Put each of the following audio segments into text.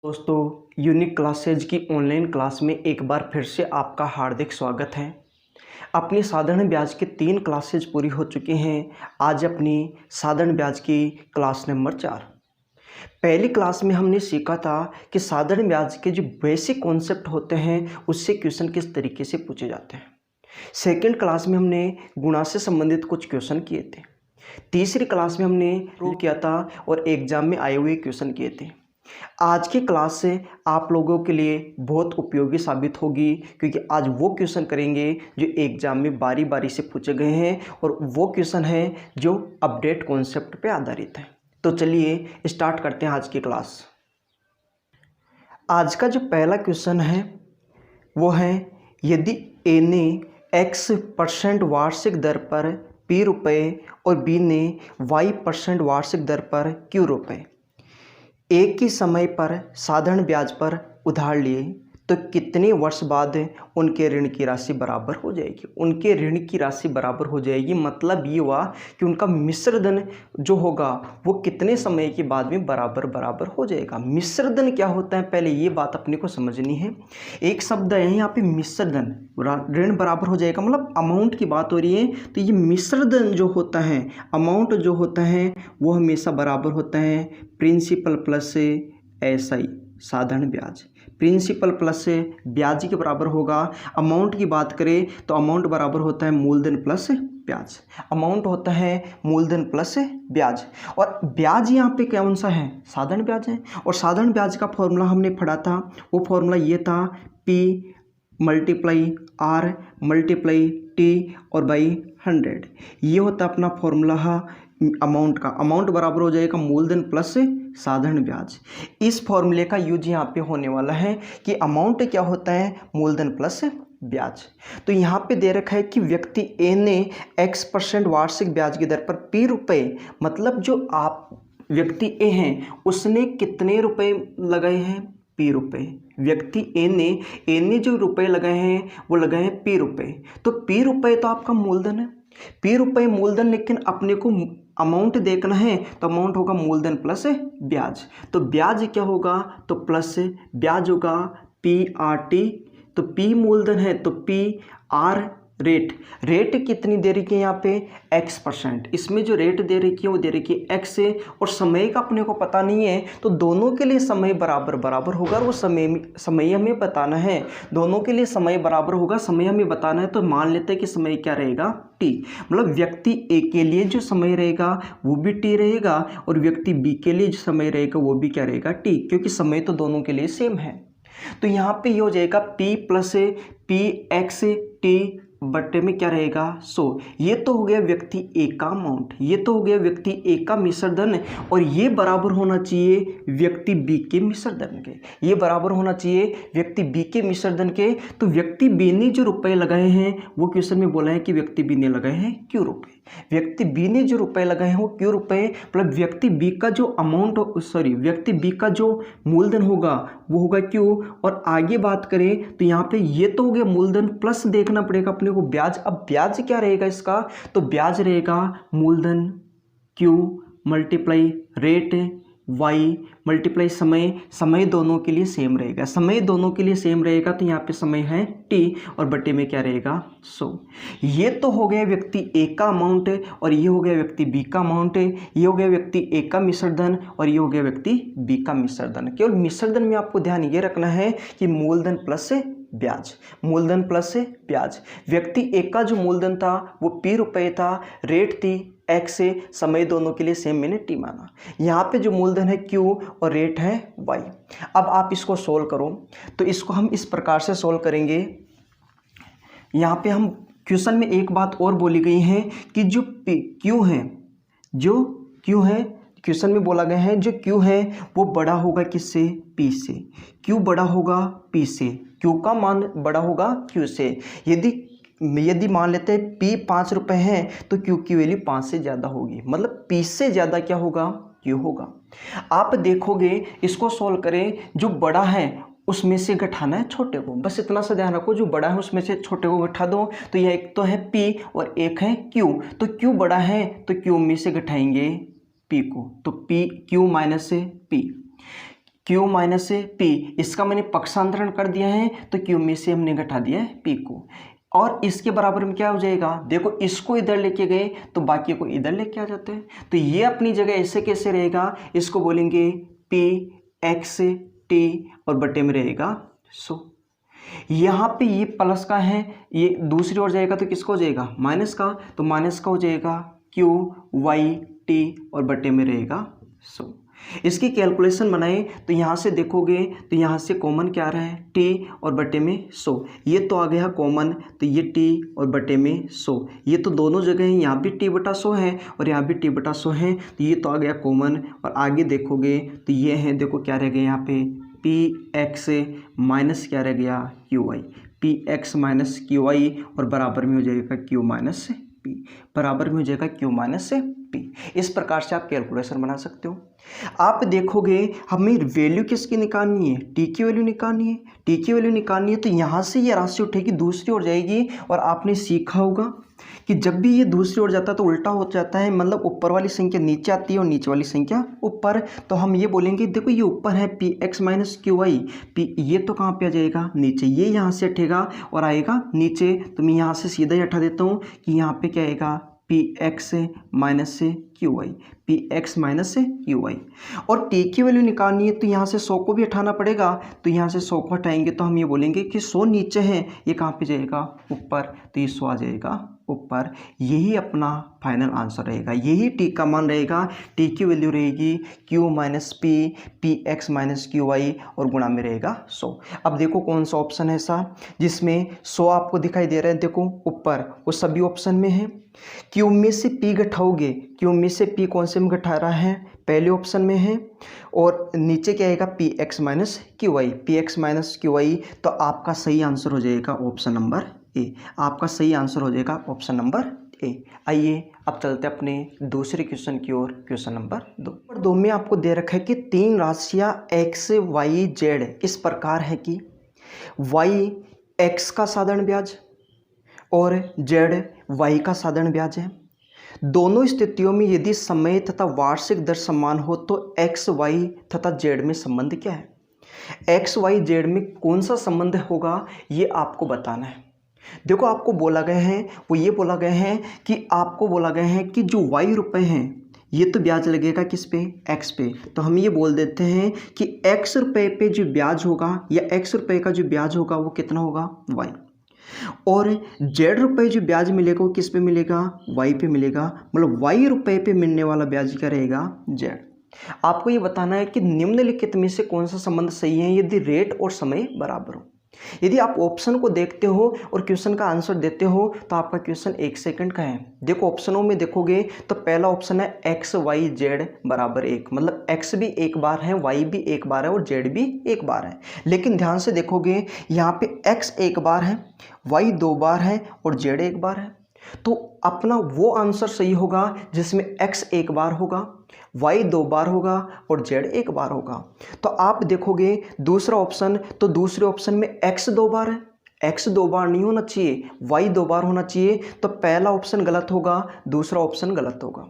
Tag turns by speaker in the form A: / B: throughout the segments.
A: दोस्तों, unique classes की online class में एक बार फिर से आपका हार्दिक स्वागत है। अपनी साधारण ब्याज के 3 क्लासेज पूरी हो चुकी हैं। आज अपनी साधारण ब्याज की क्लास नंबर 4। पहली क्लास में हमने सीखा था कि साधारण ब्याज के जो बेसिक कॉन्सेप्ट होते हैं उससे क्वेश्चन किस तरीके से पूछे जाते हैं। सेकंड क्लास में हमने गुणा से संबंधित कुछ क्वेश्चन किए थे। तीसरी क्लास में हमने प्रूव किया था और एग्जाम में आए हुए क्वेश्चन किए थे। आज की क्लास से आप लोगों के लिए बहुत उपयोगी साबित होगी, क्योंकि आज वो क्वेश्चन करेंगे जो एग्जाम में बारी बारी से पूछे गए हैं और वो क्वेश्चन हैं जो अपडेट कॉन्सेप्ट पे आधारित है। तो चलिए स्टार्ट करते हैं आज की क्लास। आज का जो पहला क्वेश्चन है वो है, यदि ए ने x% वार्षिक दर पर p रुपये और b ने y% वार्षिक दर पर q रुपये एक ही समय पर साधारण ब्याज पर उधार लिए तो कितने वर्ष बाद उनके ऋण की राशि बराबर हो जाएगी। उनके ऋण की राशि बराबर हो जाएगी, मतलब ये हुआ कि उनका मिश्र धन जो होगा वो कितने समय के बाद में बराबर हो जाएगा। मिश्र धन क्या होता है, पहले ये बात अपने को समझनी है। एक शब्द है यहाँ पे मिश्र धन, ऋण बराबर हो जाएगा मतलब अमाउंट की बात हो रही है। तो ये मिश्र धन जो होता है, अमाउंट जो होता है वो हमेशा बराबर होता है प्रिंसिपल प्लस SI साधारण ब्याज। प्रिंसिपल प्लस ब्याज के बराबर होगा। अमाउंट की बात करें तो अमाउंट बराबर होता है मूलधन प्लस ब्याज। अमाउंट होता है मूलधन प्लस ब्याज, और ब्याज यहाँ पे कौन सा है, साधारण ब्याज है। और साधारण ब्याज का फॉर्मूला हमने पढ़ा था, वो फॉर्मूला ये था P multiply R multiply T और बाई 100। ये होता है अपना फॉर्मूला अमाउंट का। अमाउंट बराबर हो जाएगा मूलधन प्लस साधारण ब्याज। इस फॉर्मूले का यूज यहाँ पे होने वाला है कि अमाउंट क्या होता है, मूलधन प्लस ब्याज। तो यहाँ पे दे रखा है कि व्यक्ति ए ने x% वार्षिक ब्याज की दर पर p रुपये, मतलब जो आप व्यक्ति ए हैं उसने कितने रुपए लगाए हैं, p रुपये। व्यक्ति ए ने जो रुपए लगाए हैं वो लगाए हैं p रुपये। तो p रुपये तो आपका मूलधन है, p रुपये मूलधन, लेकिन अपने को अमाउंट देखना है तो अमाउंट होगा मूलधन प्लस ब्याज। तो ब्याज क्या होगा, तो प्लस ब्याज होगा PRT। तो P मूलधन है तो PR रेट कितनी दे रखी है यहाँ पे x%। इसमें जो रेट दे रखी है वो दे रखी है x से, और समय का अपने को पता नहीं है तो दोनों के लिए समय बराबर होगा। और वो समय हमें बताना है, दोनों के लिए समय बराबर होगा, समय हमें बताना है। तो मान लेते हैं कि समय क्या रहेगा t, मतलब व्यक्ति ए के लिए जो समय रहेगा वो भी t रहेगा और व्यक्ति बी के लिए जो समय रहेगा वो भी क्या रहेगा t, क्योंकि समय तो दोनों के लिए सेम है। तो यहाँ पे ये हो जाएगा p प्लस PXT बट्टे में क्या रहेगा 100। ये तो हो गया व्यक्ति ए का अमाउंट, ये तो हो गया व्यक्ति ए का मिश्र धन, और ये बराबर होना चाहिए व्यक्ति बी के मिश्र धन के। ये बराबर होना चाहिए व्यक्ति बी के मिश्र धन के। तो व्यक्ति बी ने जो रुपए लगाए हैं वो क्वेश्चन में बोला है कि व्यक्ति बी ने लगाए हैं क्यू रुपए। व्यक्ति बी ने जो रुपए लगाए हैं वो क्यू रुपए, मतलब व्यक्ति बी का जो व्यक्ति बी का जो मूलधन होगा वो होगा क्यू। और आगे बात करें तो यहाँ पे ये तो हो गया मूलधन, प्लस देखना पड़ेगा अपने को ब्याज। अब ब्याज क्या रहेगा इसका, तो ब्याज रहेगा मूलधन Q multiply rate Y multiply समय दोनों के लिए सेम रहेगा। समय दोनों के लिए सेम रहेगा तो यहाँ पे समय है T और बटे में क्या रहेगा 100। ये तो हो गया व्यक्ति ए का अमाउंट और ये हो गया व्यक्ति बी का अमाउंट। ये हो गया व्यक्ति ए का मिश्र धन और ये हो गया व्यक्ति बी का मिश्र धन। केवल मिश्र धन में आपको ध्यान ये रखना है कि मूलधन प्लस ब्याज, मूलधन प्लस ब्याज। व्यक्ति ए का जो मूलधन था वो p रुपये था, रेट थी x से, समय दोनों के लिए सेम मैंने t माना। यहाँ पे जो मूलधन है q और रेट है y। अब आप इसको सोल्व करो, तो इसको हम इस प्रकार से सोल्व करेंगे। यहाँ पे हम क्वेश्चन में एक बात और बोली गई है कि जो q है क्वेश्चन में बोला गया है जो q है वो बड़ा होगा किससे, p से। q बड़ा होगा p से, q का मान बड़ा होगा q से। यदि मान लेते हैं p 5 रुपये है तो q की वैल्यू 5 से ज़्यादा होगी, मतलब p से ज़्यादा क्या होगा, q होगा। आप देखोगे इसको सोल्व करें, जो बड़ा है उसमें से घटाना है छोटे को, बस इतना सा ध्यान रखो, जो बड़ा है उसमें से छोटे को घटा दो। तो यह एक तो है p और एक है q। तो q बड़ा है तो q में से घटाएंगे p को, तो p q minus p। Q minus P, इसका मैंने पक्षांतरण कर दिया है तो Q में से हमने घटा दिया है P को, और इसके बराबर में क्या हो जाएगा, देखो इसको इधर लेके गए तो बाकी को इधर लेके आ जाते हैं, तो ये अपनी जगह ऐसे कैसे रहेगा, इसको बोलेंगे P x T और बटे में रहेगा 100। यहाँ पे ये प्लस का है, ये दूसरी ओर जाएगा तो किसका हो जाएगा, माइनस का, तो माइनस का हो जाएगा Q y T और बटे में रहेगा 100। इसकी कैलकुलेशन बनाए तो यहाँ से देखोगे तो यहाँ से कॉमन क्या आ रहा है, T और बटे में 100, ये तो आ गया कॉमन, तो ये T और बटे में 100, ये तो दोनों जगह है, यहाँ भी T बटा 100 है और यहाँ भी T बटा 100 है, तो ये तो आ गया कॉमन। और आगे देखोगे तो ये है, देखो क्या रह गया यहाँ पे, Px माइनस क्या रह गया, Qy, Px माइनस Qy और बराबर में हो जाएगा Q माइनस P, बराबर में हो जाएगा Q माइनस P। इस प्रकार से आप कैलकुलेशन बना सकते हो। आप देखोगे हमें वैल्यू किसकी निकालनी है, टी की वैल्यू निकालनी है, टी की वैल्यू निकालनी है, तो यहाँ से ये राशि उठेगी दूसरी ओर जाएगी, और आपने सीखा होगा कि जब भी ये दूसरी ओर जाता है तो उल्टा हो जाता है, मतलब ऊपर वाली संख्या नीचे आती है और नीचे वाली संख्या ऊपर, तो हम ये बोलेंगे देखो ये ऊपर है Px माइनस Qy, ये तो कहाँ पे आ जाएगा, नीचे, ये यहाँ से हटेगा और आएगा नीचे, तो मैं यहाँ से सीधा ही हटा देता हूँ कि यहाँ पे क्या आएगा, Px minus Qy, Px minus Qy। और T की वैल्यू निकालनी है तो यहाँ से 100 को भी हटाना पड़ेगा, तो यहाँ से 100 को हटाएंगे तो हम ये बोलेंगे कि 100 नीचे है, ये कहाँ पे जाएगा, ऊपर, तो ये 100 आ जाएगा ऊपर। यही अपना फाइनल आंसर रहेगा, यही T का मान रहेगा, T की वैल्यू रहेगी Q minus P, Px minus Qy और गुणा में रहेगा 100। अब देखो कौन सा ऑप्शन है ऐसा जिसमें 100 आपको दिखाई दे रहा है, देखो ऊपर, वो सभी ऑप्शन में है। Q में से P घटाओगे, Q में से P कौन से में घटा रहा है, पहले ऑप्शन में है, और नीचे क्या आएगा, Px minus Qy, Px minus Qy, तो आपका सही आंसर हो जाएगा ऑप्शन नंबर ए, आपका सही आंसर हो जाएगा ऑप्शन नंबर ए। आइए अब चलते हैं अपने दूसरे क्वेश्चन की ओर, क्वेश्चन नंबर 2। नंबर 2 में आपको दे रखा है कि 3 राशियां x, y, z इस प्रकार है कि y x का साधारण ब्याज और z y का साधारण ब्याज है। दोनों स्थितियों में यदि समय तथा वार्षिक दर समान हो तो x, y तथा z में संबंध क्या है। x, y, z में कौन सा संबंध होगा ये आपको बताना है। देखो आपको बोला गया है, वो ये बोला गया है कि आपको बोला गया है कि जो y रुपए हैं ये तो ब्याज लगेगा किस पे, x पे, तो हम ये बोल देते हैं कि x रुपए पे जो ब्याज होगा या x रुपए का जो ब्याज होगा वो कितना होगा, y, और z रुपए जो ब्याज मिलेगा वो किस पे मिलेगा, y पे मिलेगा, मतलब y रुपए पे मिलने वाला ब्याज क्या रहेगा, z। आपको ये बताना है कि निम्नलिखित में से कौन सा संबंध सही है यदि रेट और समय बराबर हो। यदि आप ऑप्शन को देखते हो और क्वेश्चन का आंसर देते हो तो आपका क्वेश्चन 1 सेकंड का है। देखो ऑप्शनों में देखोगे तो पहला ऑप्शन है x, y, z बराबर 1, मतलब x भी एक बार है, y भी एक बार है और z भी एक बार है। लेकिन ध्यान से देखोगे यहाँ पे x एक बार है, y 2 बार है और z एक बार है, तो अपना वो आंसर सही होगा जिसमें x एक बार होगा, y 2 बार होगा और z एक बार होगा। तो आप देखोगे दूसरा ऑप्शन, तो दूसरे ऑप्शन में x 2 बार है, x 2 बार नहीं होना चाहिए, y 2 बार होना चाहिए, तो पहला ऑप्शन गलत होगा, दूसरा ऑप्शन गलत होगा।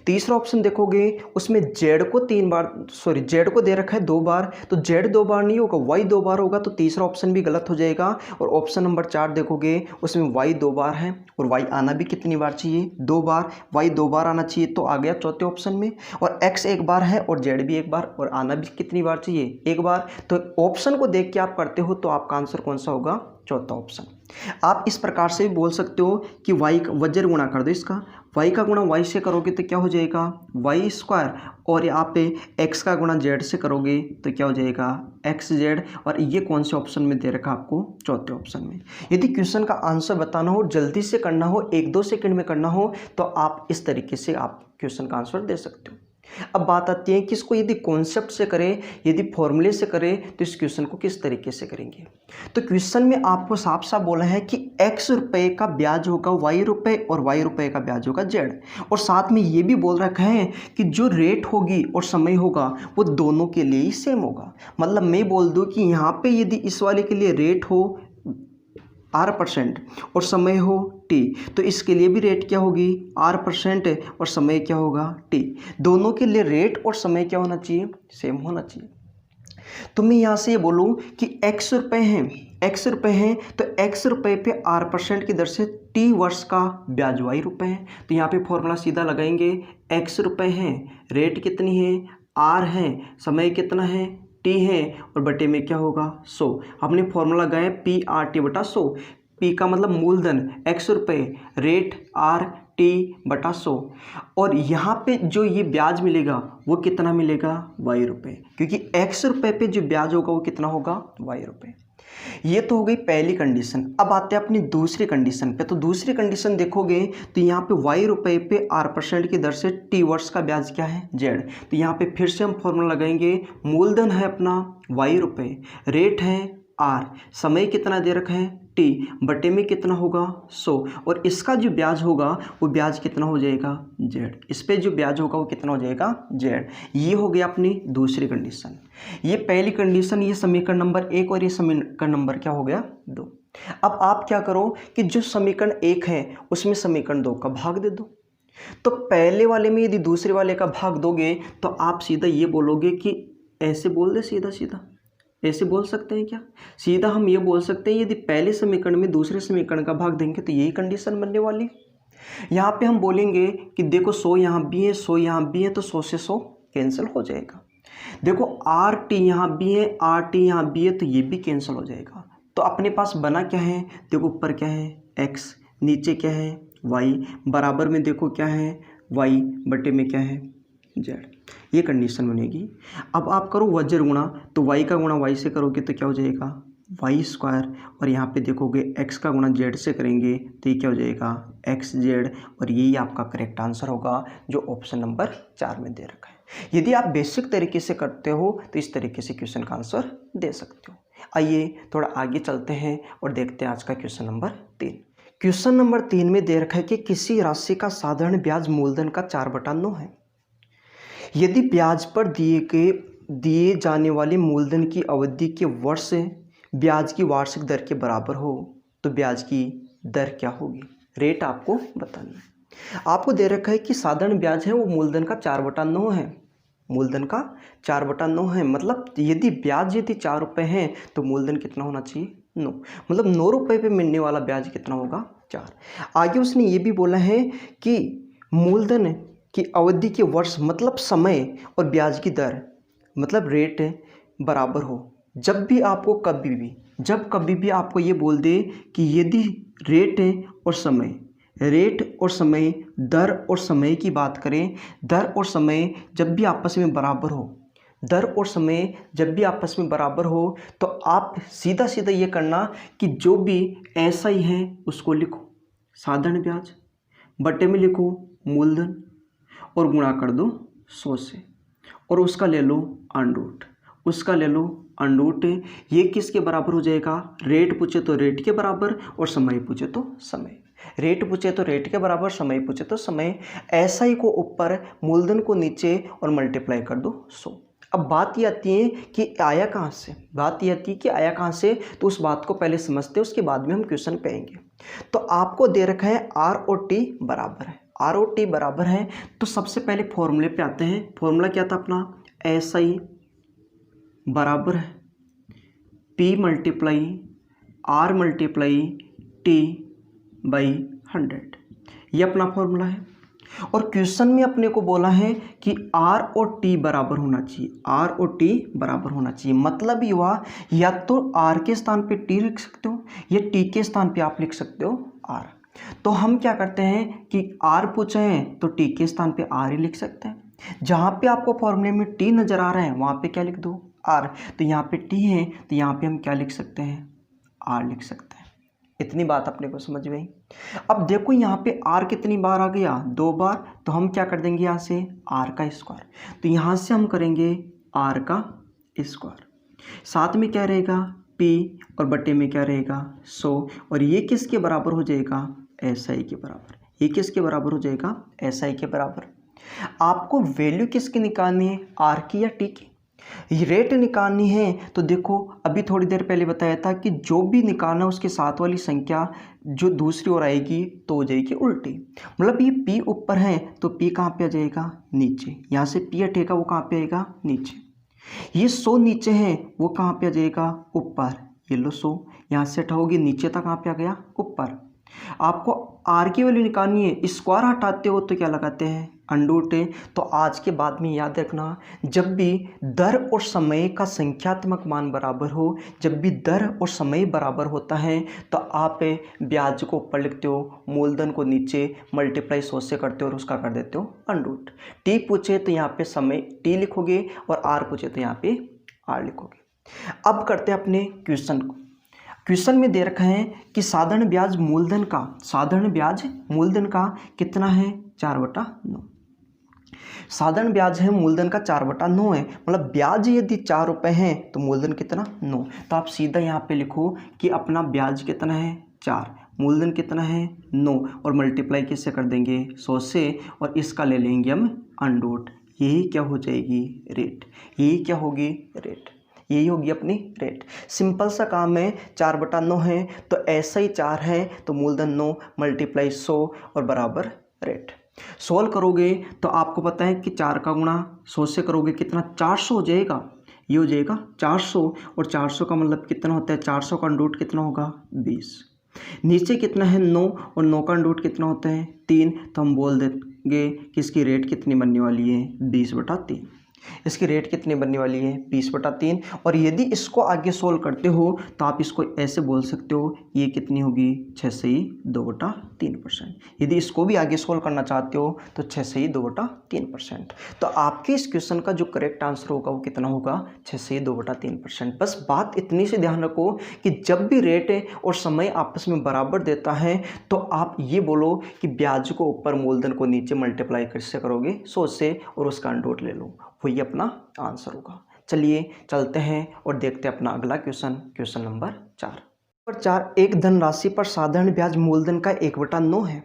A: तीसरा ऑप्शन देखोगे उसमें z को 3 बार, सॉरी z को दे रखा है 2 बार, तो z 2 बार नहीं होगा, y 2 बार होगा, तो तीसरा ऑप्शन भी गलत हो जाएगा। और ऑप्शन नंबर 4 देखोगे उसमें y 2 बार है और y आना भी कितनी बार चाहिए, 2 बार, y 2 बार आना चाहिए, तो आ गया चौथे ऑप्शन में। और x एक बार है और z भी एक बार, और आना भी कितनी बार चाहिए, एक बार। तो ऑप्शन को देख के आप करते हो तो आपका आंसर कौन सा होगा, चौथा ऑप्शन। आप इस प्रकार से भी बोल सकते हो कि y का वज्र गुणा कर दो, इसका y का गुणा y से करोगे तो क्या हो जाएगा, y स्क्वायर, और यहाँ पे x का गुणा z से करोगे तो क्या हो जाएगा, xz। और ये कौन से ऑप्शन में दे रखा आपको, चौथे ऑप्शन में। यदि क्वेश्चन का आंसर बताना हो, जल्दी से करना हो, 1-2 सेकंड में करना हो, तो आप इस तरीके से आप क्वेश्चन का आंसर दे सकते हो। अब बात आती है कि इसको यदि कॉन्सेप्ट से करें, यदि फॉर्मूले से करें, तो इस क्वेश्चन को किस तरीके से करेंगे। तो क्वेश्चन में आपको साफ साफ बोला है कि x रुपए का ब्याज होगा y रुपए और y रुपए का ब्याज होगा z, और साथ में ये भी बोल रखा है कि जो रेट होगी और समय होगा वो दोनों के लिए ही सेम होगा। मतलब मैं बोल दूं कि यहाँ पे यदि इस वाले के लिए रेट हो R% और समय हो T, तो इसके लिए भी रेट क्या होगी, R% और समय क्या होगा, T। दोनों के लिए रेट और समय क्या होना चाहिए, सेम होना चाहिए। तो मैं यहाँ से ये बोलूँ कि x रुपये हैं, तो x रुपये पे r% की दर से t वर्ष का ब्याज y रुपये है। तो यहाँ पे फॉर्मूला सीधा लगाएंगे, x रुपये हैं, रेट कितनी है r है, समय कितना है t है, और बटे में क्या होगा 100। हमने फॉर्मूला लगाया p/r/t बटा 100। p का मतलब मूलधन x रुपये, रेट r/t बटा 100, और यहाँ पे जो ये ब्याज मिलेगा वो कितना मिलेगा y रुपये, क्योंकि x रुपये पे जो ब्याज होगा वो कितना होगा y रुपये। ये तो हो गई पहली कंडीशन। अब आते हैं अपनी दूसरी कंडीशन पे। तो दूसरी कंडीशन देखोगे तो यहाँ पे y रुपये पे r% की दर से t वर्ष का ब्याज क्या है z। तो यहाँ पे फिर से हम फॉर्मूला लगाएंगे, मूलधन है अपना y रुपये, रेट है r, समय कितना दे रखा है t, बटे में कितना होगा 100, और इसका जो ब्याज होगा वो ब्याज कितना हो जाएगा z। इस पे जो ब्याज होगा वो कितना हो जाएगा z। ये हो गया अपनी दूसरी कंडीशन। ये पहली कंडीशन, ये समीकरण नंबर 1, और ये समीकरण नंबर क्या हो गया 2। अब आप क्या करो कि जो समीकरण 1 है उसमें समीकरण 2 का भाग दे दो। तो पहले वाले में यदि दूसरे वाले का भाग दोगे तो आप सीधा ये बोलोगे कि ऐसे बोल दे, सीधा सीधा ऐसे बोल सकते हैं क्या, सीधा हम ये बोल सकते हैं यदि पहले समीकरण में दूसरे समीकरण का भाग देंगे तो यही कंडीशन बनने वाली। यहाँ पे हम बोलेंगे कि देखो 100 यहाँ भी है, 100 यहाँ भी है, तो 100 से 100 कैंसिल हो जाएगा। देखो RT यहाँ भी है, RT यहाँ भी है, तो ये भी कैंसिल हो जाएगा। तो अपने पास बना क्या है, देखो ऊपर क्या है x, नीचे क्या है y, बराबर में देखो क्या है y, बटे में क्या है z। ये कंडीशन बनेगी। अब आप करो वज्र गुणा, तो y का गुणा y से करोगे तो क्या हो जाएगा y², और यहाँ पे देखोगे x का गुणा z से करेंगे तो ये क्या हो जाएगा xz, और यही आपका करेक्ट आंसर होगा जो ऑप्शन नंबर 4 में दे रखा है। यदि आप बेसिक तरीके से करते हो तो इस तरीके से क्वेश्चन का आंसर दे सकते हो। आइए थोड़ा आगे चलते हैं और देखते हैं आज का क्वेश्चन नंबर 3। क्वेश्चन नंबर 3 में दे रखा है कि किसी राशि का साधारण ब्याज मूलधन का 4/9 है। यदि ब्याज पर दिए जाने वाले मूलधन की अवधि के वर्ष ब्याज की वार्षिक दर के बराबर हो तो ब्याज की दर क्या होगी, रेट आपको बताना है। आपको दे रखा है कि साधारण ब्याज है वो मूलधन का 4/9 है, मूलधन का 4/9 है, मतलब यदि ब्याज यदि 4 रुपये है तो मूलधन कितना होना चाहिए 9, मतलब 9 रुपये पे मिलने वाला ब्याज कितना होगा 4। आगे उसने ये भी बोला है कि मूलधन की अवधि के वर्ष मतलब समय और ब्याज की दर मतलब रेट बराबर हो। जब भी आपको कभी भी आपको ये बोल दे कि यदि रेट और समय दर और समय की बात करें, दर और समय जब भी आपस में बराबर हो, तो आप सीधा सीधा ये करना कि जो भी ऐसा ही है उसको लिखो साधारण ब्याज, बटे में लिखो मूलधन और गुणा कर दो 100 से, और उसका ले लो अंडरूट। ये किसके बराबर हो जाएगा, रेट पूछे तो रेट के बराबर और समय पूछे तो समय, रेट पूछे तो रेट के बराबर, समय पूछे तो समय। ऐसा ही को ऊपर, मूलधन को नीचे और मल्टीप्लाई कर दो 100। अब बात ये आती है कि आया कहाँ से, तो उस बात को पहले समझते हैं, उसके बाद में हम क्वेश्चन पे आएंगे। तो आपको दे रखा है R और T बराबर है, तो सबसे पहले फॉर्मूले पे आते हैं। फॉर्मूला क्या था अपना, SI बराबर है P multiply R multiply T by 100, ये अपना फॉर्मूला है। और क्वेश्चन में अपने को बोला है कि R और T बराबर होना चाहिए, मतलब ये हुआ या तो R के स्थान पे T लिख सकते हो या T के स्थान पे आप लिख सकते हो R। तो हम क्या करते हैं कि R पूछे हैं तो T के स्थान पे R ही लिख सकते हैं। जहाँ पे आपको फॉर्मूले में T नज़र आ रहा है वहाँ पे क्या लिख दो R, तो यहाँ पे T है तो यहाँ पे हम क्या लिख सकते हैं R लिख सकते हैं। इतनी बात अपने को समझ गई। अब देखो यहाँ पे R कितनी बार आ गया, 2 बार, तो हम क्या कर देंगे यहाँ से R का स्क्वायर, तो यहाँ से हम करेंगे R का स्क्वायर, साथ में क्या रहेगा P और बटे में क्या रहेगा 100, और ये किसके बराबर हो जाएगा SI के बराबर। ये किसके बराबर हो जाएगा SI के बराबर। आपको वैल्यू किसकी निकालनी है, R की या T की। रेट निकालनी है तो देखो अभी थोड़ी देर पहले बताया था कि जो भी निकालना उसके साथ वाली संख्या जो दूसरी ओर आएगी तो हो जाएगी उल्टी। मतलब ये P ऊपर है तो P कहाँ पे आ जाएगा नीचे, यहाँ से P हटेगा वो कहाँ पे आएगा नीचे। ये 100 नीचे हैं, वो कहाँ पे आ जाएगा? ऊपर। ये लो 100 यहाँ से हटाओगे, नीचे तक कहाँ पे आ गया? ऊपर। आपको आर की वैल्यू निकालनी है, स्क्वायर हटाते हो तो क्या लगाते हैं? Under root. तो आज के बाद में याद रखना, जब भी दर और समय का संख्यात्मक मान बराबर हो, जब भी दर और समय बराबर होता है, तो आप ब्याज को ऊपर लिखते हो, मूलधन को नीचे, मल्टीप्लाई 100 से करते हो और उसका कर देते हो अंडर रूट। टी पूछे तो यहाँ पे समय टी लिखोगे और आर पूछे तो यहाँ पे आर लिखोगे। अब करते हैं अपने क्वेश्चन को। क्वेश्चन में दे रखा है कि साधारण ब्याज मूलधन का कितना है? 4/9। साधारण ब्याज है मूलधन का 4/9 है, मतलब ब्याज यदि 4 रुपये है तो मूलधन कितना? 9। तो आप सीधा यहाँ पे लिखो कि अपना ब्याज कितना है? 4, मूलधन कितना है? 9, और मल्टीप्लाई किससे कर देंगे? 100 से, और इसका ले लेंगे हम अंडर रूट। यही क्या हो जाएगी? रेट। यही क्या होगी? रेट। यही होगी अपनी रेट। सिंपल सा काम है, 4/9 है तो ऐसा ही 4 है तो मूलधन 9 मल्टीप्लाई 100 और बराबर रेट। सोल्व करोगे तो आपको पता है कि 4 का गुणा 100 से करोगे कितना? 400 हो जाएगा। ये हो जाएगा 400, और 400 का मतलब कितना होता है? 400 का अंडर रूट कितना होगा? 20। नीचे कितना है? 9, और 9 का अंडर रूट कितना होता है? 3। तो हम बोल देंगे कि इसकी रेट कितनी बनने वाली है? 20/3। इसकी रेट कितनी बनने वाली है? 20/3। और यदि इसको आगे सोल्व करते हो तो आप इसको ऐसे बोल सकते हो, ये कितनी होगी? 6 से ही 2/3%। यदि इसको भी आगे सोल्व करना चाहते हो तो 6 से ही 2/3%। तो आपके इस क्वेश्चन का जो करेक्ट आंसर होगा वो कितना होगा? 6 से ही 2/3%। बस बात इतनी से ध्यान रखो कि जब भी रेट और समय आपस में बराबर देता है तो आप ये बोलो कि ब्याज को ऊपर, मूलधन को नीचे, मल्टीप्लाई किससे करोगे? 100 से, और उसका अंडर रूट ले लो, वही अपना आंसर होगा। चलिए चलते हैं और देखते हैं अपना अगला क्वेश्चन नंबर 4। एक धनराशि पर साधारण ब्याज मूलधन का 1/9 है।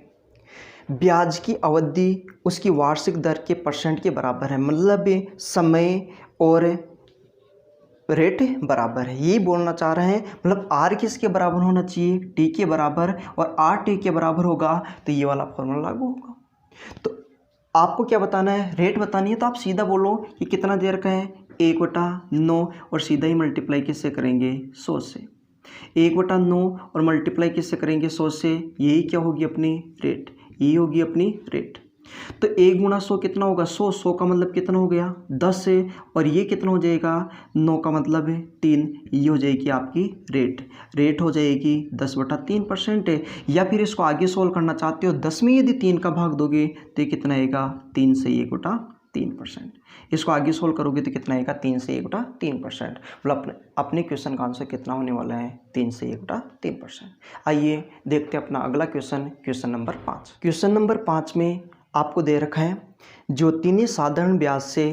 A: ब्याज की अवधि उसकी वार्षिक दर के % के बराबर है, मतलब समय और रेट बराबर है। यही बोलना चाह रहे हैं, मतलब आर किसके बराबर होना चाहिए? टी के बराबर, और आर टी के बराबर होगा तो ये वाला फॉर्मूला लागू होगा। तो आपको क्या बताना है? रेट बतानी है, तो आप सीधा बोलो कि कितना दे रखा है? 1/9, और सीधा ही मल्टीप्लाई किससे करेंगे? 100 से। 1/9 और मल्टीप्लाई किससे करेंगे? 100 से। यही क्या होगी? अपनी रेट। यही होगी अपनी रेट। तो 1 × 100 कितना होगा? 100। 100 का मतलब कितना हो गया? 10 से, और ये कितना हो जाएगा? 9 का मतलब है 3। ये हो जाएगी आपकी रेट। रेट हो जाएगी 10/3% है। या फिर इसको आगे सोल्व करना चाहते हो, 10 में यदि 3 का भाग दोगे तो ये कितना आएगा? 3 से 1/3%। इसको आगे सोल्व करोगे तो कितना आएगा? 3 से 1/3%। मतलब अपने क्वेश्चन का आंसर कितना होने वाला है? 3 से 1/3%। आइए देखते हैं अपना अगला क्वेश्चन नंबर 5। क्वेश्चन नंबर 5 में आपको दे रखा है, ज्योति साधारण ब्याज से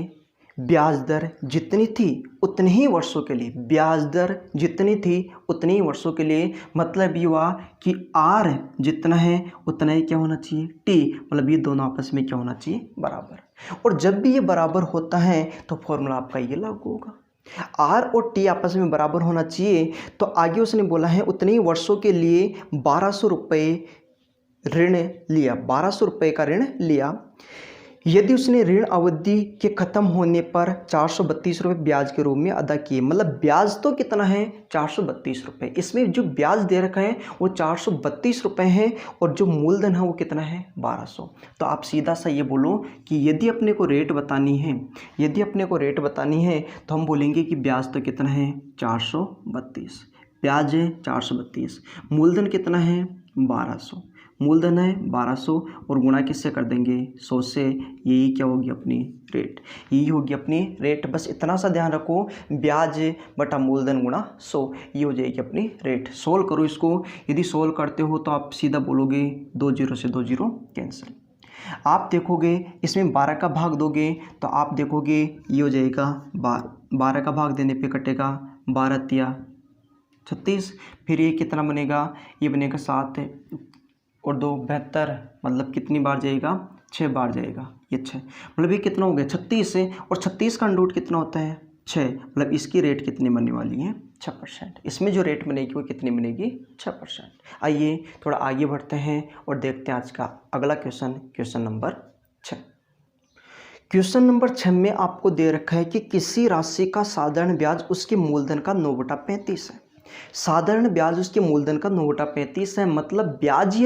A: ब्याज दर जितनी थी उतने ही वर्षों के लिए, ब्याज दर जितनी थी उतने ही वर्षों के लिए, मतलब ये हुआ कि आर जितना है उतना ही क्या होना चाहिए? टी। मतलब ये दोनों आपस में क्या होना चाहिए? बराबर। और जब भी ये बराबर होता है तो फॉर्मूला आपका ये लागू होगा। आर और टी आपस में बराबर होना चाहिए, तो आगे उसने बोला है उतने ही वर्षों के लिए 1200 रुपये ऋण लिया, 1200 रुपये का ऋण लिया। यदि उसने ऋण अवधि के खत्म होने पर 432 रुपये ब्याज के रूप में अदा किए, मतलब ब्याज तो कितना है? 432 रुपये। इसमें जो ब्याज दे रखा है वो 432 रुपये है, और जो मूलधन है वो कितना है? 1200। तो आप सीधा सा ये बोलो कि यदि अपने को रेट बतानी है, तो हम बोलेंगे कि ब्याज तो कितना है? 432। ब्याज है 432, मूलधन कितना है? 1200। मूलधन है 1200, और गुणा किससे कर देंगे? 100 से। यही क्या होगी? अपनी रेट। यही होगी अपनी रेट। बस इतना सा ध्यान रखो, ब्याज बटा मूलधन गुणा 100, ये हो जाएगी अपनी रेट। सोल्व करो इसको। यदि सोल्व करते हो तो आप सीधा बोलोगे 2 0 से 2 0 कैंसिल। आप देखोगे इसमें 12 का भाग दोगे तो आप देखोगे ये हो जाएगा 12 का भाग देने पे कटेगा 12 तिया 36। फिर ये कितना बनेगा? ये बनेगा 7 और 2 72, मतलब कितनी बार जाएगा? 6 बार जाएगा। ये 6, मतलब ये कितना हो गया? 36 है, और 36 का अंडर रूट कितना होता है? 6। मतलब इसकी रेट कितनी बनने वाली है? 6%। इसमें जो रेट बनेगी वो कितनी बनेगी? 6%। आइए थोड़ा आगे बढ़ते हैं और देखते हैं आज का अगला क्वेश्चन नंबर 6। क्वेश्चन नंबर 6 में आपको दे रखा है कि किसी राशि का साधारण ब्याज उसके मूलधन का 9/35 है। साधारण ब्याज उसके मूलधन का 9/35 है, मतलब ब्याज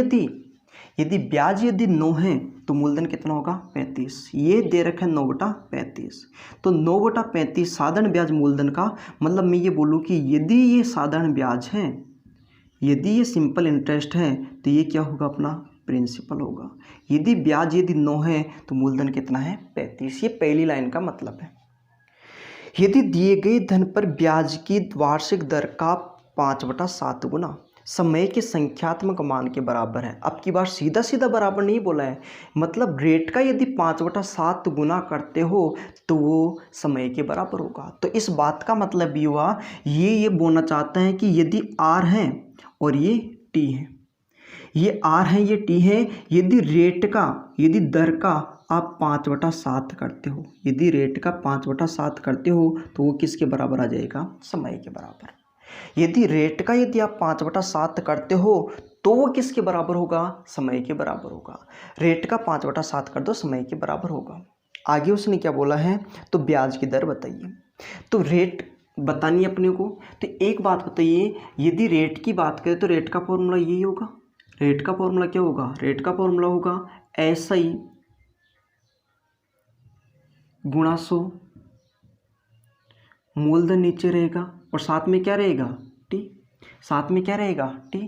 A: यदि 9 है तो मूलधन कितना होगा 35। ये दे रखा है 9/35, तो 9/35 साधारण ब्याज मूलधन का, मतलब मैं ये बोलूँ कि यदि ये साधारण ब्याज है, यदि ये सिंपल इंटरेस्ट है तो ये क्या होगा, अपना प्रिंसिपल होगा। यदि ब्याज 9 है तो मूलधन कितना है 35। ये पहली लाइन का मतलब है। यदि दिए गए धन पर ब्याज की वार्षिक दर का 5/7 गुना समय के संख्यात्मक मान के बराबर है। अब की बार सीधा सीधा बराबर नहीं बोला है, मतलब रेट का यदि 5/7 गुना करते हो तो वो समय के बराबर होगा। तो इस बात का मतलब ये हुआ, ये बोलना चाहता है कि यदि आर है और ये टी है, ये आर है ये टी है, यदि दर का आप 5/7 करते हो, यदि रेट का 5/7 करते हो तो वो किसके बराबर आ जाएगा, समय के बराबर। यदि आप 5/7 करते हो तो वो किसके बराबर होगा, समय के बराबर होगा। रेट का 5/7 कर दो, समय के बराबर होगा। आगे उसने क्या बोला है, तो ब्याज की दर बताइए। तो रेट बतानी है अपने को। तो एक बात बताइए, यदि रेट की बात करें तो रेट का फॉर्मूला यही होगा। रेट का फॉर्मूला क्या होगा, रेट का फॉर्मूला होगा SI गुणा 100, मूलधन नीचे रहेगा और साथ में क्या रहेगा, टी। साथ में क्या रहेगा, टी।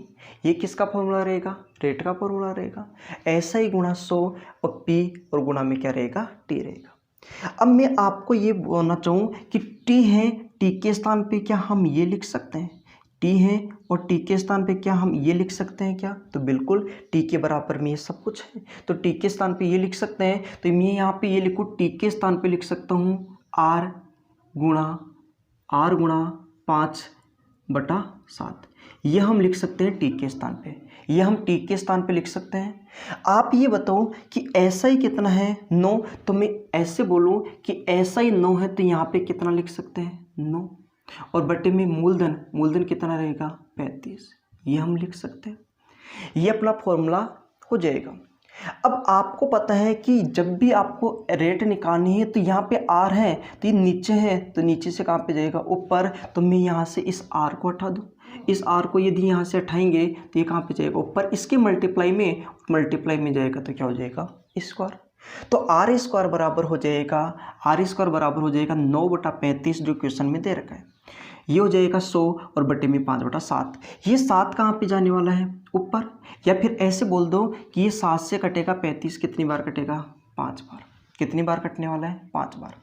A: ये किसका फॉर्मूला रहेगा, रेट का फॉर्मूला रहेगा। SI गुणा 100 और P और गुणा में क्या रहेगा, टी रहेगा। अब मैं आपको ये बोलना चाहूँ कि टी है, टी के स्थान पे क्या हम ये लिख सकते हैं, टी है और टी के स्थान पे क्या हम ये लिख सकते हैं क्या, तो बिल्कुल टी के बराबर में ये सब कुछ है, तो टी के स्थान पे ये लिख सकते हैं। तो मैं यहाँ पे ये लिखूँ, टी के स्थान पे लिख सकता हूँ आर गुणा 5/7, ये हम लिख सकते हैं टी के स्थान पे, ये हम टी के स्थान पे लिख सकते हैं। आप ये बताओ कि SI कितना है, 9, तो मैं ऐसे बोलूँ कि SI 9 है तो यहाँ पे कितना लिख सकते हैं, 9, और बटे में मूलधन कितना रहेगा 35, ये हम लिख सकते हैं। ये अपना फॉर्मूला हो जाएगा। अब आपको पता है कि जब भी आपको रेट निकालनी है तो यहाँ पे आर है तो ये नीचे है, तो नीचे से कहाँ पे जाएगा, ऊपर। तो मैं यहाँ से इस आर को हटा दूँ, इस आर को यदि यहाँ से हटाएंगे तो ये कहाँ पे जाएगा, ऊपर। इसके मल्टीप्लाई में जाएगा तो क्या हो जाएगा, स्क्वायर। तो R² बराबर हो जाएगा, R² बराबर हो जाएगा 9/35 जो क्वेश्चन में दे रखा है। ये हो जाएगा 100 और बटे में 5/7। ये 7 कहाँ पे जाने वाला है, ऊपर। या फिर ऐसे बोल दो कि ये 7 से कटेगा 35 कितनी बार कटेगा, 5 बार। कितनी बार कटने वाला है, 5 बार।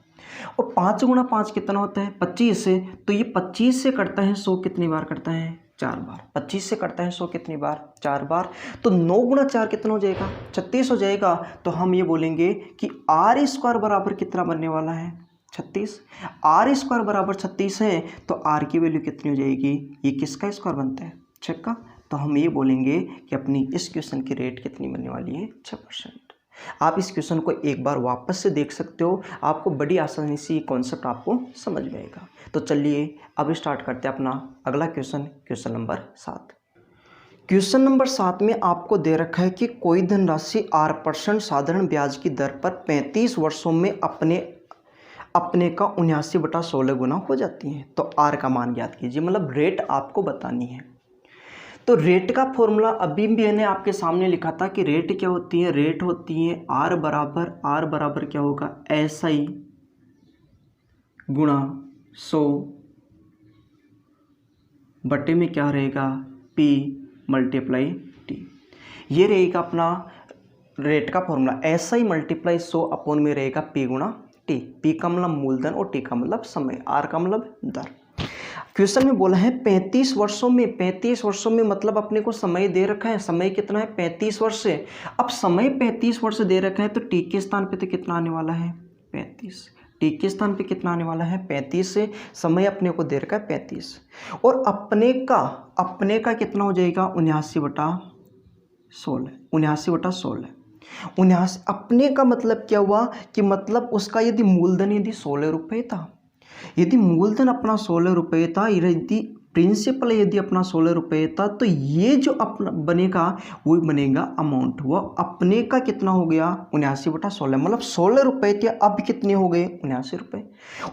A: और 5 गुणा 5 कितना होता है, 25 से, तो ये 25 से कटता है 100 कितनी बार कटता है, 4 बार। 25 से कटता है 100 कितनी बार, 4 बार। तो 9 गुणा 4 कितना हो जाएगा, 36 हो जाएगा। तो हम ये बोलेंगे कि R² बराबर कितना बनने वाला है, 36। R² बराबर 36 है तो R की वैल्यू कितनी हो जाएगी, ये किसका स्क्वायर बनता है, 6 का। तो हम ये बोलेंगे कि अपनी इस क्वेश्चन की रेट कितनी बनने वाली है, 6%। आप इस क्वेश्चन को एक बार वापस से देख सकते हो, आपको बड़ी आसानी से ये कॉन्सेप्ट आपको समझ में आएगा। तो चलिए अब स्टार्ट करते हैं अपना अगला क्वेश्चन नंबर 7। क्वेश्चन नंबर 7 में आपको दे रखा है कि कोई धनराशि 8% साधारण ब्याज की दर पर 35 वर्षों में अपने का 79/16 गुना हो जाती है। तो आर का मान ज्ञात कीजिए, मतलब रेट आपको बतानी है। तो रेट का फॉर्मूला अभी भी मैंने आपके सामने लिखा था कि रेट क्या होती है, रेट होती है आर बराबर क्या होगा, SI गुणा 100 बटे में क्या रहेगा, P मल्टीप्लाई टी। ये रहेगा अपना रेट का फॉर्मूला। SI मल्टीप्लाई 100 अपॉन में रहेगा P गुणा टी। P का मतलब मूलधन और T का मतलब समय, R का मतलब दर। क्वेश्चन में बोला है 35 वर्षों में, 35 वर्षों में मतलब अपने को समय दे रखा है, समय कितना है 35 वर्ष से। अब समय 35 वर्ष दे रखा है तो टी के स्थान पे तो कितना आने वाला है, 35। टी के स्थान पे कितना आने वाला है, 35 से। समय अपने को दे रखा है 35 और अपने का कितना हो जाएगा, 79/16। 79/16 अपने का मतलब क्या हुआ कि मतलब उसका यदि 16 रुपये था, यदि मूलधन अपना 16 रुपये था, यदि प्रिंसिपल यदि अपना 16 रुपये था तो ये जो अपना बनेगा वो बनेगा अमाउंट, वो अपने का कितना हो गया 79/16, मतलब 16 रुपये थे, अब कितने हो गए 79 रुपये।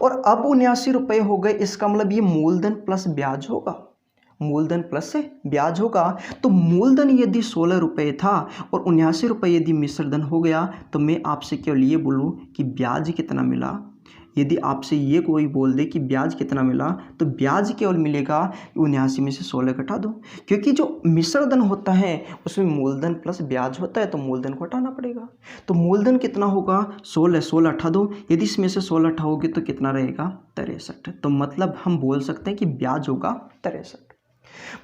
A: और अब 79 रुपये हो गए, इसका मतलब ये मूलधन प्लस ब्याज होगा, मूलधन प्लस ब्याज होगा। तो मूलधन यदि 16 रुपये था और 79 रुपये यदि मिश्रधन हो गया, तो मैं आपसे केवल ये बोलूँ कि ब्याज कितना मिला। यदि आपसे ये कोई बोल दे कि ब्याज कितना मिला, तो ब्याज केवल मिलेगा 79 में से 16 घटा दो, क्योंकि जो मिश्रधन होता है उसमें मूलधन प्लस ब्याज होता है, तो मूलधन को हटाना पड़ेगा। तो मूलधन कितना होगा 16, 16 हटा दो, यदि इसमें से 16 हटाओगे तो कितना रहेगा 63। तो मतलब हम बोल सकते हैं कि ब्याज होगा 63।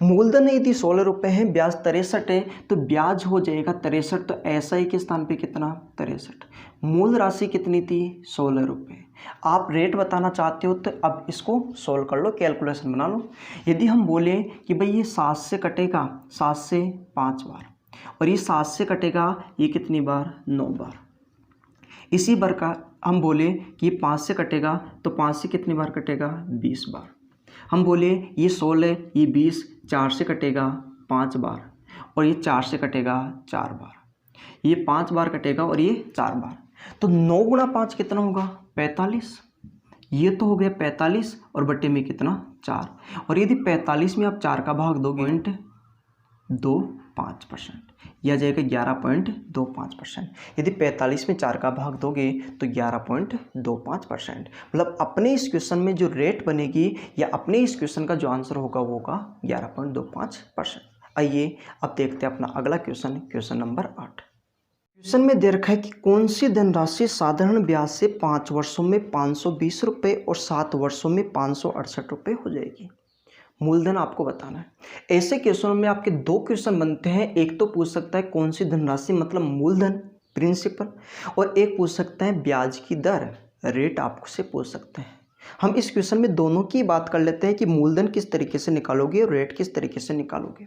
A: मूलधन यदि 16 रुपये है, ब्याज 63 है, तो ब्याज हो जाएगा 63। तो ऐसा ही के स्थान पे कितना 63। मूल राशि कितनी थी 16 रुपये। आप रेट बताना चाहते हो तो अब इसको सोल्व कर लो, कैलकुलेशन बना लो। यदि हम बोले कि भाई ये 7 से कटेगा, 7 से 5 बार, और ये 7 से कटेगा ये कितनी बार 9 बार। इसी बार का हम बोले कि ये 5 से कटेगा, तो 5 से कितनी बार कटेगा 20 बार। हम बोले ये 16, ये 20, 4 से कटेगा 5 बार, और ये 4 से कटेगा 4 बार, ये 5 बार कटेगा और ये 4 बार। तो 9 गुणा 5 कितना होगा 45। ये तो हो गया 45 और बट्टे में कितना 4, और यदि 45 में आप 4 का भाग दोगे 0.25%, यह आ जाएगा 11.25%। यदि 45 में 4 का भाग दोगे तो 11.25%। मतलब अपने इस क्वेश्चन में जो रेट बनेगी या अपने इस क्वेश्चन का जो आंसर होगा वो होगा 11.25%। आइए अब देखते हैं अपना अगला क्वेश्चन, क्वेश्चन नंबर 8। क्वेश्चन में दे रखा है कि कौन सी धनराशि साधारण ब्याज से 5 वर्षों में 520 रुपये और 7 वर्षों में 568 रुपये हो जाएगी। मूलधन आपको बताना है। ऐसे क्वेश्चनों में आपके 2 क्वेश्चन बनते हैं, एक तो पूछ सकता है कौन सी धनराशि मतलब मूलधन प्रिंसिपल, और एक पूछ सकता है ब्याज की दर रेट आपसे पूछ सकते हैं। हम इस क्वेश्चन में दोनों की बात कर लेते हैं कि मूलधन किस तरीके से निकालोगे और रेट किस तरीके से निकालोगे।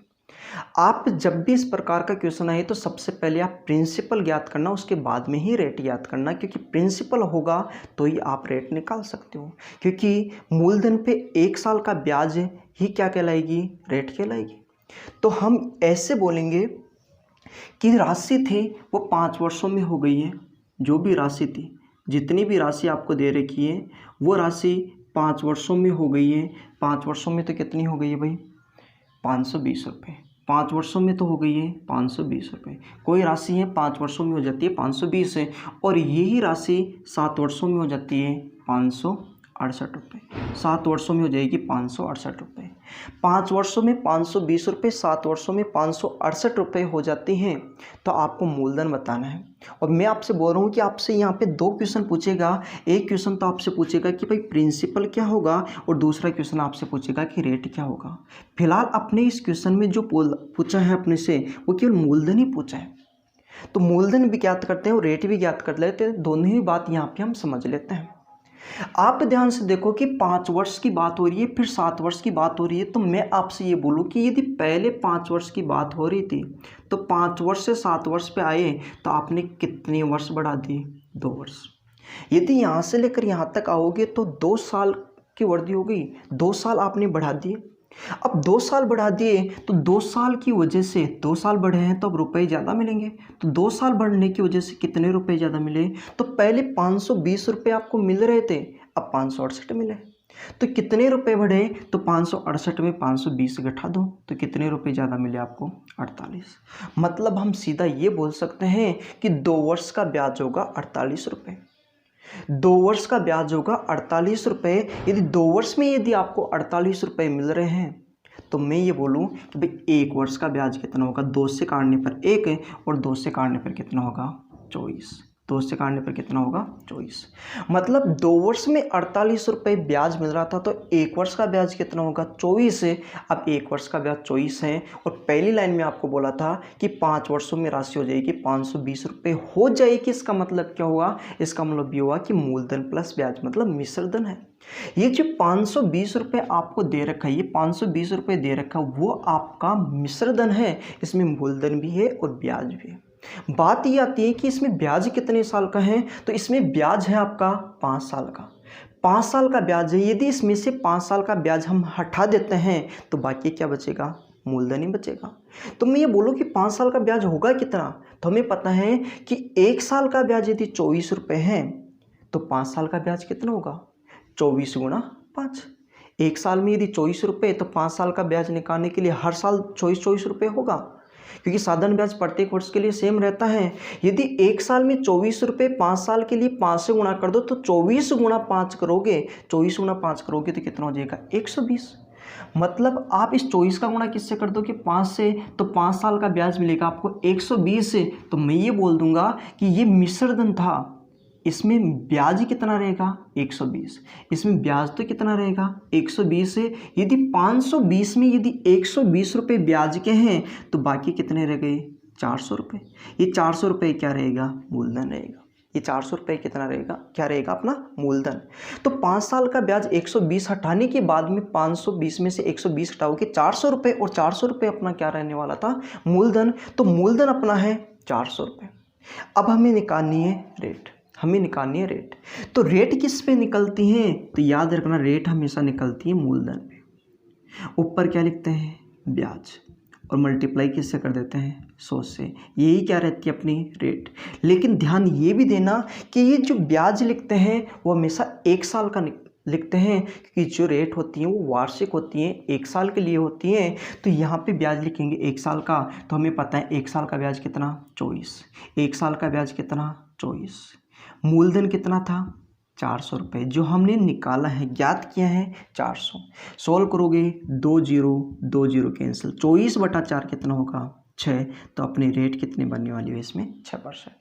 A: आप जब भी इस प्रकार का क्वेश्चन आए तो सबसे पहले आप प्रिंसिपल ज्ञात करना, उसके बाद में ही रेट ज्ञात करना, क्योंकि प्रिंसिपल होगा तो ही आप रेट निकाल सकते हो। क्योंकि मूलधन पे 1 साल का ब्याज ही क्या कहलाएगी रेट कहलाएगी। तो हम ऐसे बोलेंगे कि राशि थी वो 5 वर्षों में हो गई है, जो भी राशि थी, जितनी भी राशि आपको दे रखी है वो राशि 5 वर्षों में हो गई है। 5 वर्षों में तो कितनी हो गई है भाई 520 रुपये। 5 वर्षों में तो हो गई है 520 रुपये। कोई राशि है 5 वर्षों में हो जाती है 520 है, और यही राशि 7 वर्षों में हो जाती है 568 रुपये। 7 वर्षों में हो जाएगी 568 रुपये। 5 वर्षों में 520 रुपये, 7 वर्षों में 568 रुपये हो जाती हैं। तो आपको मूलधन बताना है। और मैं आपसे बोल रहा हूँ कि आपसे यहाँ पे 2 क्वेश्चन पूछेगा। एक क्वेश्चन तो आपसे पूछेगा कि भाई प्रिंसिपल क्या होगा, और दूसरा क्वेश्चन आपसे पूछेगा कि रेट क्या होगा। फिलहाल अपने इस क्वेश्चन में जो पूछा है अपने से वो केवल मूलधन ही पूछा है, तो मूलधन भी ज्ञात करते हैं और रेट भी ज्ञात कर लेते हैं। दोनों ही बात यहाँ पे हम समझ लेते हैं। आप ध्यान से देखो कि 5 वर्ष की बात हो रही है, फिर 7 वर्ष की बात हो रही है। तो मैं आपसे ये बोलूँ कि यदि पहले 5 वर्ष की बात हो रही थी तो 5 वर्ष से 7 वर्ष पे आए तो आपने कितने वर्ष बढ़ा दिए 2 वर्ष। यदि यहाँ से लेकर यहाँ तक आओगे तो 2 साल की वृद्धि हो गई, 2 साल आपने बढ़ा दिए। अब 2 साल बढ़ा दिए तो 2 साल की वजह से 2 साल बढ़े हैं तो अब रुपए ज़्यादा मिलेंगे। तो 2 साल बढ़ने की वजह से कितने रुपए ज़्यादा मिले, तो पहले 520 रुपये आपको मिल रहे थे, अब 568 मिले। तो कितने रुपए बढ़े, तो 568 में 520 घटा दो तो कितने रुपए ज़्यादा मिले आपको 48। मतलब हम सीधा ये बोल सकते हैं कि 2 वर्ष का ब्याज होगा 48 रुपये। 2 वर्ष का ब्याज होगा 48 रुपये। यदि 2 वर्ष में यदि आपको 48 रुपये मिल रहे हैं तो मैं ये बोलूँ कि भाई 1 वर्ष का ब्याज कितना होगा, 2 से काटने पर 1 है और 2 से काटने पर कितना होगा 24। 2 से काटने पर कितना होगा 24। मतलब 2 वर्ष में 48 रुपये ब्याज मिल रहा था तो 1 वर्ष का ब्याज कितना होगा 24 है। अब 1 वर्ष का ब्याज 24 है, और पहली लाइन में आपको बोला था कि 5 वर्षों में राशि हो जाएगी 520 रुपये हो जाएगी। इसका मतलब क्या हुआ, इसका मतलब ये हुआ कि मूलधन प्लस ब्याज मतलब मिश्रधन है। ये जो 520 रुपये आपको दे रखा है, ये 520 रुपये दे रखा है वो आपका मिश्रधन है। इसमें मूलधन भी है और ब्याज भी है। बात ये आती है कि इसमें ब्याज कितने साल का है, तो इसमें ब्याज है आपका 5 साल का। 5 साल का ब्याज है, यदि इसमें से 5 साल का ब्याज हम हटा देते हैं तो बाकी क्या बचेगा, मूलधन ही बचेगा। तो मैं ये बोलूँ कि 5 साल का ब्याज होगा कितना, तो हमें पता है कि 1 साल का ब्याज यदि 24 रुपये है तो 5 साल का ब्याज कितना होगा, 24 गुणा 5। 1 साल में यदि 24 रुपये तो 5 साल का ब्याज निकालने के लिए हर साल 24 रुपये होगा, क्योंकि साधारण ब्याज प्रत्येक वर्ष के लिए सेम रहता है। यदि 1 साल में 24 रुपये 5 साल के लिए 5 से गुणा कर दो तो 24 गुणा 5 करोगे, 24 गुणा 5 करोगे तो कितना हो जाएगा, 120। मतलब आप इस 24 का गुणा किससे कर दो कि 5 से, तो 5 साल का ब्याज मिलेगा आपको 120 से। तो मैं ये बोल दूंगा कि ये मिश्रधन था, इसमें ब्याज कितना रहेगा, 120। इसमें ब्याज तो कितना रहेगा, 120 है। यदि 520 में यदि 120 रुपये ब्याज के हैं तो बाकी कितने रह गए, 400 रुपये। ये 400 रुपये क्या रहेगा, मूलधन रहेगा। ये 400 रुपये कितना रहेगा, क्या रहेगा, अपना मूलधन। तो 5 साल का ब्याज 120 हटाने के बाद में 520 में से 120 हटाओगे 400 रुपये, और 400 रुपये अपना क्या रहने वाला था, मूलधन। तो मूलधन अपना है 400 रुपये। अब हमें निकालनी है रेट, हमें निकालनी है रेट। तो रेट किस पे निकलती है, तो याद रखना रेट हमेशा निकलती है मूलधन पे। ऊपर क्या लिखते हैं, ब्याज, और मल्टीप्लाई किससे कर देते हैं, 100 से। यही क्या रहती है, अपनी रेट। लेकिन ध्यान ये भी देना कि ये जो ब्याज लिखते हैं वो हमेशा 1 साल का लिखते हैं, क्योंकि जो रेट होती हैं वो वार्षिक होती हैं, 1 साल के लिए होती हैं। तो यहाँ पे ब्याज लिखेंगे 1 साल का, तो हमें पता है 1 साल का ब्याज कितना, 24। 1 साल का ब्याज कितना, 24। मूलधन कितना था, 400 रुपये, जो हमने निकाला है, ज्ञात किया है 400। सोल्व करोगे 2 0 कैंसिल, 24/4 कितना होगा, 6। तो अपनी रेट कितनी बनने वाली है इसमें, 6%।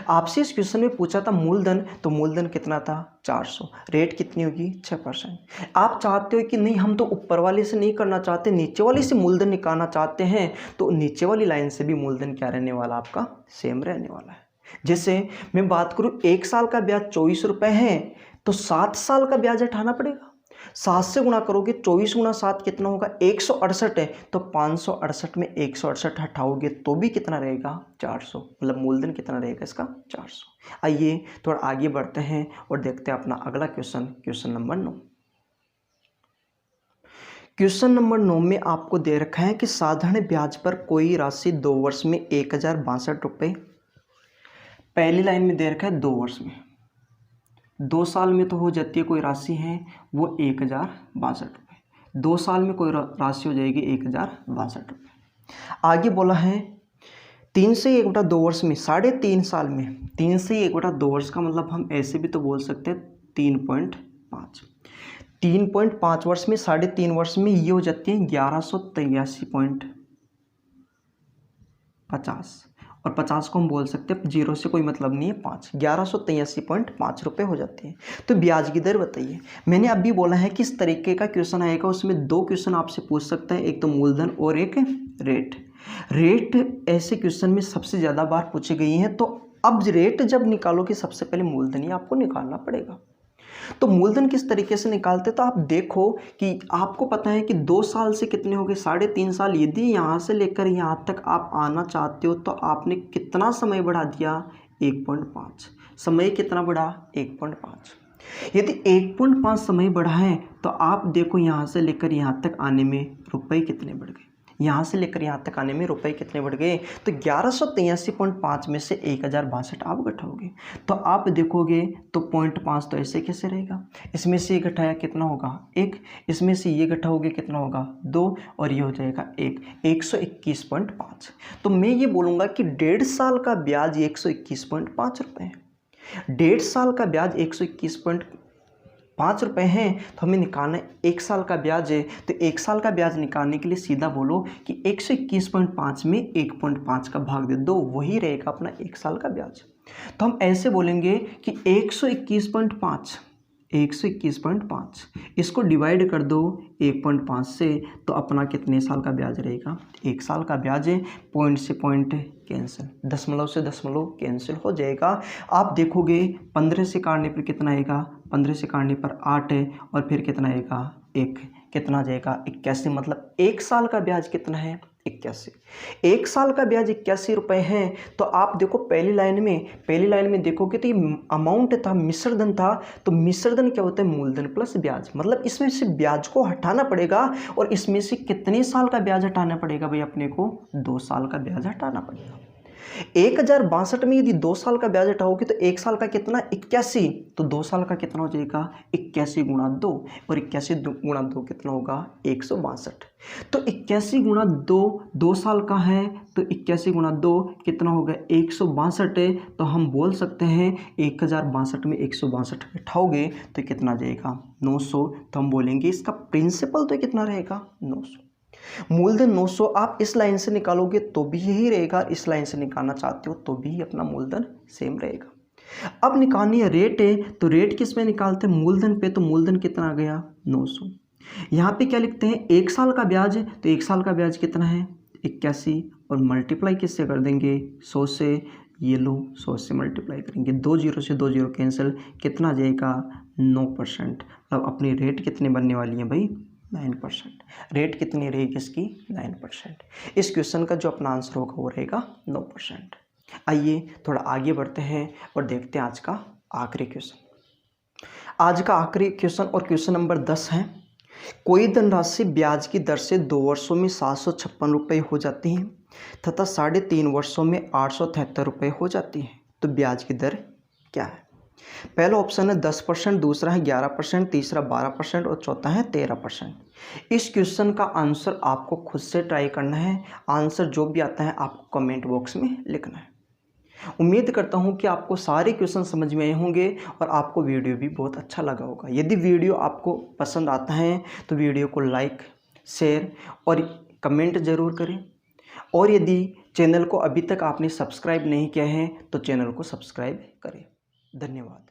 A: आपसे इस क्वेश्चन में पूछा था मूलधन, तो मूलधन कितना था, 400। रेट कितनी होगी, 6%। आप चाहते हो कि नहीं हम तो ऊपर वाले से नहीं करना चाहते, नीचे वाले से मूलधन निकालना चाहते हैं, तो नीचे वाली लाइन से भी मूलधन क्या रहने वाला, आपका सेम रहने वाला है। जैसे मैं बात करूं 1 साल का ब्याज 24 रुपये है, तो 7 साल का ब्याज हटाना पड़ेगा। 7 से गुणा करोगे, 24 गुणा 7 कितना होगा, 168 है। तो 568 में 168 हटाओगे तो भी कितना रहेगा, 400। मतलब मूलधन कितना रहेगा इसका, 400। आइए थोड़ा आगे बढ़ते हैं और देखते हैं अपना अगला question, question number 9। Question number 9 में आपको दे रखा है कि साधारण ब्याज पर कोई राशि 2 वर्ष में 1062 रुपये। पहली लाइन में दे रखा है 2 वर्ष में, 2 साल में तो हो जाती है कोई राशि है वो 1062 रुपये। 2 साल में कोई राशि हो जाएगी 1062 रुपये। आगे बोला है 3 से 1/2 वर्ष में, 3.5 साल में, 3 से 1/2 वर्ष का मतलब हम ऐसे भी तो बोल सकते हैं 3.5। 3.5 वर्ष में, 3.5 वर्ष में ये हो जाती है 1183.50, और 50 को हम बोल सकते हैं, 0 से कोई मतलब नहीं है, 5, 1183.5 रुपये हो जाते हैं। तो ब्याज की दर बताइए। मैंने अभी बोला है कि इस तरीके का क्वेश्चन आएगा, उसमें 2 क्वेश्चन आपसे पूछ सकते हैं, एक तो मूलधन और एक रेट। रेट ऐसे क्वेश्चन में सबसे ज़्यादा बार पूछी गई हैं, तो अब रेट जब निकालोगे सबसे पहले मूलधन ही आपको निकालना पड़ेगा। तो मूलधन किस तरीके से निकालते, तो आप देखो कि आपको पता है कि 2 साल से कितने हो गए, 3.5 साल। यदि यहाँ से लेकर यहाँ तक आप आना चाहते हो तो आपने कितना समय बढ़ा दिया, 1.5। समय कितना बढ़ा, 1.5। यदि 1.5 समय बढ़ा है तो आप देखो यहाँ से लेकर यहाँ तक आने में रुपए कितने बढ़ गए, यहाँ से लेकर यहाँ तक आने में रुपए कितने बढ़ गए। तो 1183.5 में से 1062 आप घटाओगे तो आप देखोगे तो 0.5 तो ऐसे कैसे रहेगा, इसमें से ये घटाया कितना होगा, 1, इसमें से ये घटाओगे कितना होगा, 2, और ये हो जाएगा 1, 121.5। तो मैं ये बोलूँगा कि 1.5 साल का ब्याज 121.5 रुपये है। 1.5 साल का ब्याज 121.5 रुपये हैं, तो हमें निकालना है 1 साल का ब्याज है। तो 1 साल का ब्याज निकालने के लिए सीधा बोलो कि 121.5 में 1.5 का भाग दे दो, वही रहेगा अपना 1 साल का ब्याज। तो हम ऐसे बोलेंगे कि 121.5 इसको डिवाइड कर दो 1.5 से, तो अपना कितने साल का ब्याज रहेगा, 1 साल का ब्याज है। पॉइंट से पॉइंट कैंसिल, दशमलव से दशमलव कैंसिल हो जाएगा। आप देखोगे 15 से काटने पर कितना आएगा, 15 से काटने पर 8 है, और फिर कितना आएगा, 1, कितना आ जाएगा 81। मतलब 1 साल का ब्याज कितना है, 81। 1 साल का ब्याज 81 रुपये है। तो आप देखो पहली लाइन में देखोगे तो ये अमाउंट था, मिश्रधन था। तो मिश्रधन क्या होता है? मूलधन प्लस ब्याज। मतलब इसमें से ब्याज को हटाना पड़ेगा और इसमें से कितने साल का ब्याज हटाना पड़ेगा भाई? अपने को 2 साल का ब्याज हटाना पड़ेगा। 1062 में यदि 2 साल का ब्याज हटाओगे तो 1 साल का कितना? 81। तो 2 साल का कितना हो जाएगा? 81 गुणा 2, और 81 गुणा 2 कितना होगा? 162। तो 81 गुणा 2 2 साल का है, तो 81 गुणा 2 कितना होगा? 162। तो हम बोल सकते हैं 1062 में 162 घटाओगे तो कितना आ जाएगा? 900। तो हम बोलेंगे इसका प्रिंसिपल तो कितना रहेगा? 900। मूलधन 900 आप इस लाइन से निकालोगे तो भी यही रहेगा, इस लाइन से निकालना चाहते हो तो भी अपना मूलधन सेम रहेगा। अब निकालनी है रेट है, तो रेट किस में निकालते हैं? मूलधन पे। तो मूलधन कितना आ गया? 900। यहाँ पे क्या लिखते हैं? 1 साल का ब्याज है, तो 1 साल का ब्याज कितना है? 81, और मल्टीप्लाई किससे कर देंगे? 100 से। ये लो 100 से मल्टीप्लाई करेंगे, 2 जीरो से 2 जीरो कैंसिल, कितना आ जाएगा? 9%। अब अपनी रेट कितनी बनने वाली है भाई? 9%। रेट कितनी रहेगी इसकी? 9%। इस क्वेश्चन का जो अपना आंसर होगा वो रहेगा 9%। आइए थोड़ा आगे बढ़ते हैं और देखते हैं आज का आखिरी क्वेश्चन। आज का आखिरी क्वेश्चन और क्वेश्चन नंबर 10 है। कोई धनराशि ब्याज की दर से 2 वर्षों में 756 रुपये हो जाती है तथा 3.5 वर्षों में 873 रुपये हो जाती है, तो ब्याज की दर क्या है? पहला ऑप्शन है 10%, दूसरा है 11%, तीसरा 12% और चौथा है 13%। इस क्वेश्चन का आंसर आपको खुद से ट्राई करना है। आंसर जो भी आता है आपको कमेंट बॉक्स में लिखना है। उम्मीद करता हूं कि आपको सारे क्वेश्चन समझ में आए होंगे और आपको वीडियो भी बहुत अच्छा लगा होगा। यदि वीडियो आपको पसंद आता है तो वीडियो को लाइक, शेयर और कमेंट ज़रूर करें, और यदि चैनल को अभी तक आपने सब्सक्राइब नहीं किया है तो चैनल को सब्सक्राइब करें। धन्यवाद।